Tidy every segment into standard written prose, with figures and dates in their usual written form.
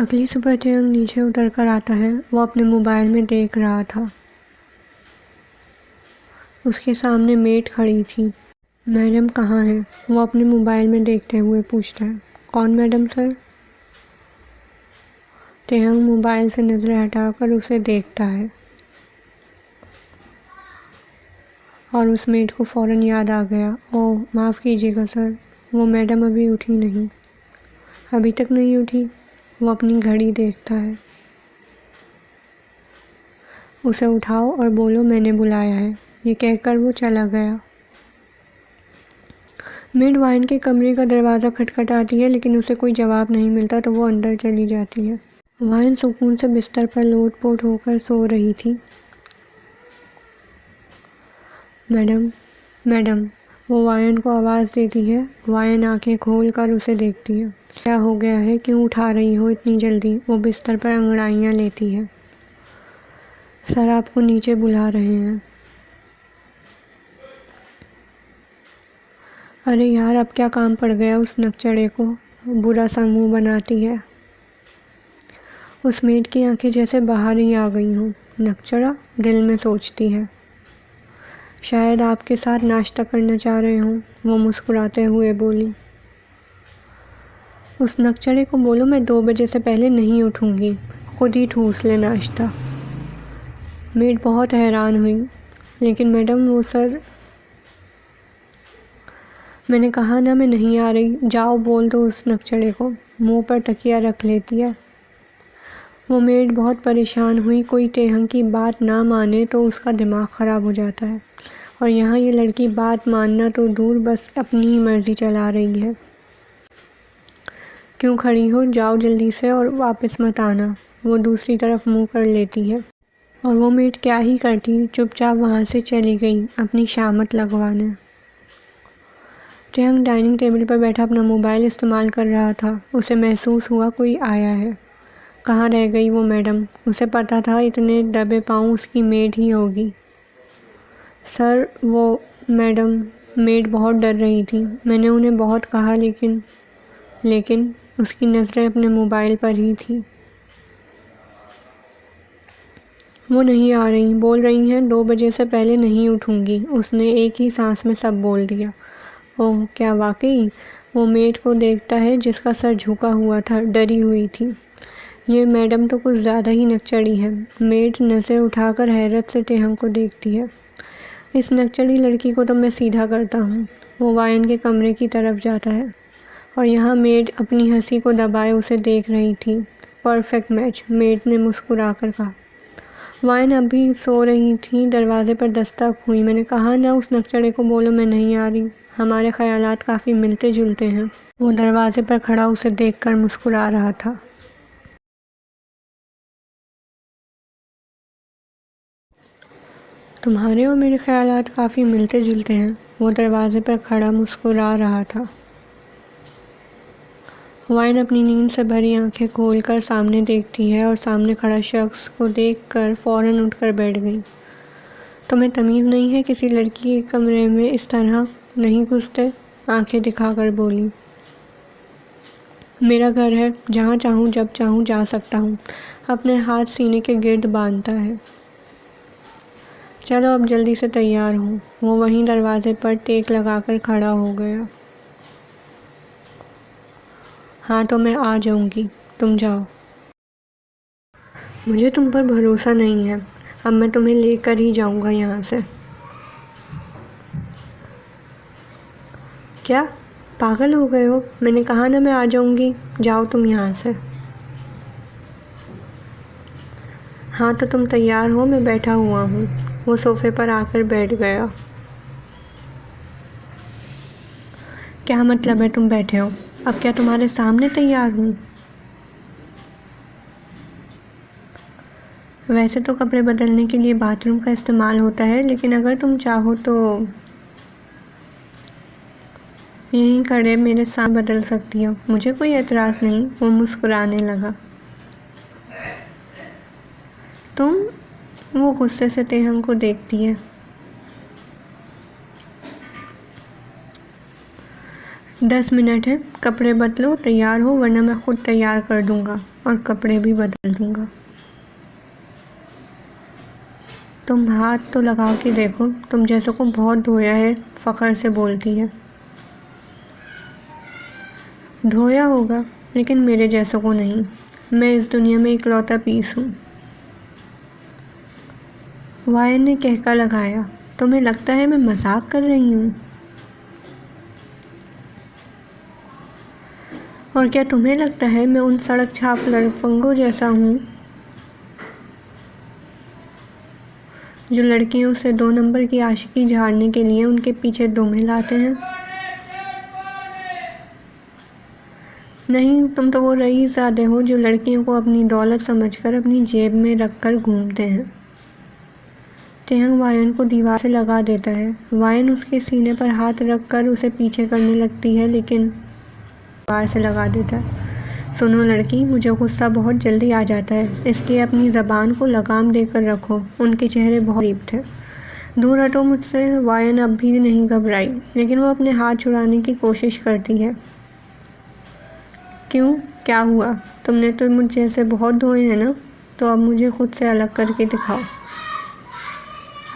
अगली सुबह टेहंग नीचे उतर कर आता है। वो अपने मोबाइल में देख रहा था। उसके सामने मेड खड़ी थी। मैडम कहाँ है? वो अपने मोबाइल में देखते हुए पूछता है। कौन मैडम सर? टेहंग मोबाइल से नज़रें हटाकर उसे देखता है और उस मेड को फ़ौरन याद आ गया। ओह माफ़ कीजिएगा सर, वो मैडम अभी उठी नहीं। अभी तक नहीं उठी? वो अपनी घड़ी देखता है। उसे उठाओ और बोलो मैंने बुलाया है, ये कहकर वो चला गया। मेड वायन के कमरे का दरवाज़ा खटखटाती है लेकिन उसे कोई जवाब नहीं मिलता तो वो अंदर चली जाती है। वायन सुकून से बिस्तर पर लोट-पोट होकर सो रही थी। मैडम, मैडम, वो वायन को आवाज़ देती है। वायन आंखें खोल कर उसे देखती है। क्या हो गया है, क्यों उठा रही हो इतनी जल्दी? वो बिस्तर पर अंगड़ाइयाँ लेती है। सर आपको नीचे बुला रहे हैं। अरे यार, अब क्या काम पड़ गया उस नकचढ़े को? बुरा सा मुँह बनाती है। उस मेड की आंखें जैसे बाहर ही आ गई हों। नकचढ़ा? दिल में सोचती है। शायद आपके साथ नाश्ता करना चाह रहे हों, वो मुस्कुराते हुए बोली। उस नकचढ़े को बोलो मैं 2 बजे से पहले नहीं उठूँगी, खुद ही ठूस ले नाश्ता। मेड बहुत हैरान हुई। लेकिन मैडम वो सर, मैंने कहा ना मैं नहीं आ रही, जाओ बोल दो उस नकचढ़े को। मुंह पर तकिया रख लेती है। वो मेड बहुत परेशान हुई। कोई टेहंग की बात ना माने तो उसका दिमाग ख़राब हो जाता है, और यहाँ ये लड़की बात मानना तो दूर, बस अपनी ही मर्ज़ी चला रही है। क्यों खड़ी हो? जाओ जल्दी से और वापस मत आना। वो दूसरी तरफ मुँह कर लेती है। और वो मेड क्या ही करती, चुपचाप वहाँ से चली गई अपनी शामत लगवाने। टेहंग डाइनिंग टेबल पर बैठा अपना मोबाइल इस्तेमाल कर रहा था। उसे महसूस हुआ कोई आया है। कहाँ रह गई वो मैडम? उसे पता था इतने दबे पाँव उसकी मेड ही होगी। सर वो मैडम, मेड बहुत डर रही थी। मैंने उन्हें बहुत कहा लेकिन उसकी नज़रें अपने मोबाइल पर ही थी। वो नहीं आ रही, बोल रही हैं 2 बजे से पहले नहीं उठूँगी। उसने एक ही सांस में सब बोल दिया। ओह क्या वाकई? वो मेड को देखता है जिसका सर झुका हुआ था, डरी हुई थी। ये मैडम तो कुछ ज़्यादा ही नकचढ़ी है। मेड नज़र उठाकर हैरत से टेहंग को देखती है। इस नकचढ़ी लड़की को तो मैं सीधा करता हूँ। वो वायन के कमरे की तरफ जाता है और यहाँ मेड अपनी हंसी को दबाए उसे देख रही थी। परफेक्ट मैच, मेड ने मुस्कुराकर कहा। वायन अभी सो रही थी। दरवाजे पर दस्तक हुई। मैंने कहा ना उस नकचढ़े को बोलो मैं नहीं आ रही। हमारे ख्यालात काफ़ी मिलते जुलते हैं। वो दरवाजे पर खड़ा उसे देखकर मुस्कुरा रहा था। तुम्हारे और मेरे ख्यालात काफ़ी मिलते जुलते हैं। वो दरवाजे पर खड़ा मुस्कुरा रहा था। वायन अपनी नींद से भरी आंखें खोलकर सामने देखती है और सामने खड़ा शख्स को देखकर फ़ौरन उठकर बैठ गई। तुम्हें तमीज़ नहीं है? किसी लड़की के कमरे में इस तरह नहीं घुसते? आंखें दिखाकर बोली। मेरा घर है, जहाँ चाहूँ जब चाहूँ जा सकता हूँ। अपने हाथ सीने के गिर्द बांधता है। चलो अब जल्दी से तैयार हो। वो वहीं दरवाजे पर टेक लगाकर खड़ा हो गया। हाँ तो मैं आ जाऊँगी, तुम जाओ। मुझे तुम पर भरोसा नहीं है। अब मैं तुम्हें लेकर ही जाऊँगा यहाँ से। क्या पागल हो गए हो? मैंने कहा ना मैं आ जाऊँगी, जाओ तुम यहाँ से। हाँ तो तुम तैयार हो? मैं बैठा हुआ हूँ। वो सोफ़े पर आकर बैठ गया। क्या मतलब है तुम बैठे हो? अब क्या तुम्हारे सामने तैयार हूँ? वैसे तो कपड़े बदलने के लिए बाथरूम का इस्तेमाल होता है, लेकिन अगर तुम चाहो तो यहीं खड़े मेरे सामने बदल सकती हो। मुझे कोई एतराज़ नहीं। वो मुस्कुराने लगा। तुम? वो गुस्से से टेहंग को देखती है। 10 मिनट है, कपड़े बदलो, तैयार हो, वरना मैं खुद तैयार कर दूँगा। और कपड़े भी बदल दूँगा। तुम हाथ तो लगा के देखो, तुम जैसों को बहुत धोया है, फ़ख्र से बोलती है। धोया होगा, लेकिन मेरे जैसों को नहीं। मैं इस दुनिया में इकलौता पीस हूँ। वायन ने कहका लगाया, तुम्हें लगता है मैं मजाक कर रही हूँ? और क्या तुम्हें लगता है मैं उन सड़क छाप लड़फंगों जैसा हूँ जो लड़कियों से 2 नंबर की आशिकी झाड़ने के लिए उनके पीछे दुम्हे लाते हैं? नहीं, तुम तो वो रईसज़ादे हो जो लड़कियों को अपनी दौलत समझकर अपनी जेब में रखकर घूमते हैं। तेहंग वायन को दीवार से लगा देता है। वायन उसके सीने पर हाथ रखकर उसे पीछे करने लगती है, लेकिन दीवार से लगा देता है। सुनो लड़की, मुझे गुस्सा बहुत जल्दी आ जाता है, इसलिए अपनी ज़बान को लगाम देकर रखो। उनके चेहरे बहुत करीब थे। दूर हटो मुझसे। वायन अब भी नहीं घबराई, लेकिन वो अपने हाथ छुड़ाने की कोशिश करती है। क्यों, क्या हुआ? तुमने तो मुझ जैसे बहुत धोए हैं ना, तो अब मुझे खुद से अलग करके दिखाओ।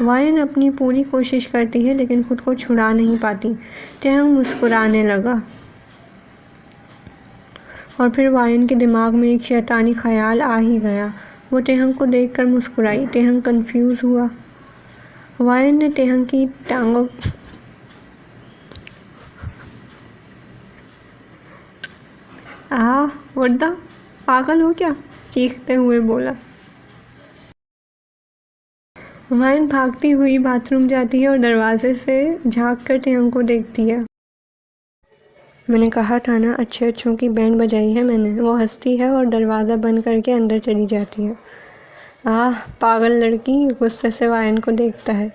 वायन अपनी पूरी कोशिश करती है, लेकिन खुद को छुड़ा नहीं पाती। तेहंग मुस्कुराने लगा और फिर वायन के दिमाग में एक शैतानी ख्याल आ ही गया। वो तेहंग को देखकर मुस्कुराई। तेहंग कंफ्यूज हुआ। वायन ने तेहंग की टांगों वर्दा, पागल हो क्या? चीखते हुए बोला। वायन भागती हुई बाथरूम जाती है और दरवाजे से झाँक कर तेहंग को देखती है। मैंने कहा था ना, अच्छे अच्छों की बैंड बजाई है मैंने। वो हंसती है और दरवाज़ा बंद करके अंदर चली जाती है। पागल लड़की, गुस्से से वायन को देखता है।